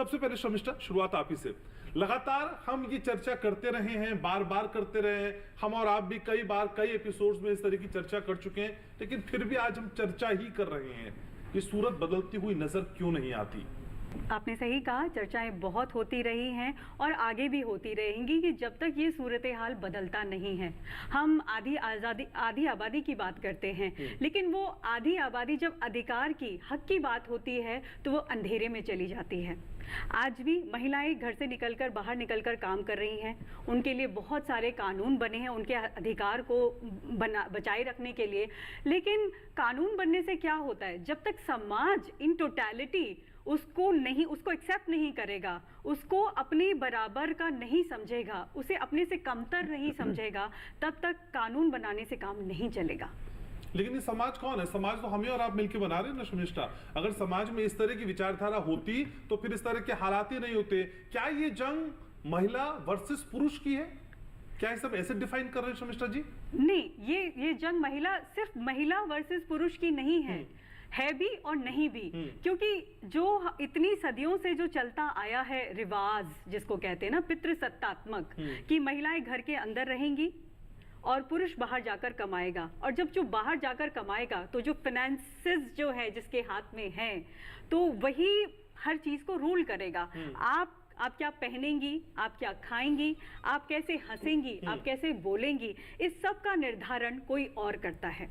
सबसे पहले शर्मिष्ठा, शुरुआत आप ही से। लगातार हम ये चर्चा करते रहे हैं, बार बार करते रहे हैं, हम और आप भी कई बार कई एपिसोड्स में इस तरह की चर्चा कर चुके हैं, लेकिन फिर भी आज हम चर्चा ही कर रहे हैं। ये सूरत बदलती हुई नजर क्यों नहीं आती? आपने सही कहा, चर्चाएं बहुत होती रही हैं और आगे भी होती रहेंगी कि जब तक ये सूरत हाल बदलता नहीं है। हम आधी आबादी की बात करते हैं, लेकिन वो आधी आबादी जब अधिकार की, हक की बात होती है तो वो अंधेरे में चली जाती है। आज भी महिलाएं घर से बाहर निकलकर काम कर रही हैं, उनके लिए बहुत सारे कानून बने हैं उनके अधिकार को बचाए रखने के लिए। लेकिन कानून बनने से क्या होता है, जब तक समाज इन टोटलिटी उसको एक्सेप्ट नहीं करेगा, उसको अपने बराबर का नहीं समझेगा, उसे अपने से कमतर नहीं समझेगा, तब तक कानून बनाने से काम नहीं चलेगा। लेकिन ये समाज कौन है? समाज तो हम ही और आप मिलकर बना रहे हैं ना शर्मिष्ठा। अगर समाज में इस तरह की विचारधारा होती तो फिर इस तरह के हालात ही नहीं होते। क्या ये जंग महिला वर्सेस पुरुष की है? क्या ये सब ऐसे डिफाइन कर रहे हैं शर्मिष्ठा जी? नहीं, ये जंग सिर्फ महिला वर्सेस पुरुष की नहीं है भी और नहीं भी। क्योंकि जो इतनी सदियों से जो चलता आया है रिवाज, जिसको कहते हैं ना पितृसत्तात्मक, कि महिलाएं घर के अंदर रहेंगी और पुरुष बाहर जाकर कमाएगा, और जब जो बाहर जाकर कमाएगा तो जो फाइनेंसेस जो है जिसके हाथ में है, तो वही हर चीज को रूल करेगा। आप क्या पहनेंगी, आप क्या खाएंगी, आप कैसे हंसेंगी, आप कैसे बोलेंगी, इस सब का निर्धारण कोई और करता है।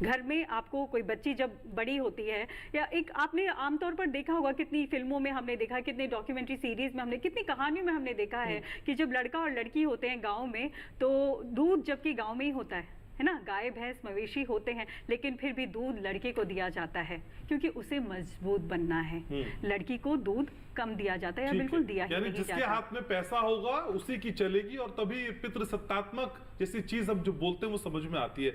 घर में आपको कोई बच्ची जब बड़ी होती है, या एक आपने आमतौर पर देखा होगा, कितनी फिल्मों में हमने देखा, कितनी डॉक्यूमेंट्री सीरीज में हमने, कितनी कहानियों में हमने देखा है कि जब लड़का और लड़की होते हैं गांव में, तो दूध जबकि गांव में ही होता है ना, गाय भैंस मवेशी होते हैं, लेकिन फिर भी दूध लड़के को दिया जाता है क्योंकि उसे मजबूत बनना है। लड़की को दूध कम दिया जाता है या बिल्कुल दिया ही नहीं जाता। जिसके हाथ में पैसा होगा उसी की चलेगी, और तभी पितृसत्तात्मक जैसी चीज हम जो बोलते हैं वो समझ में आती है।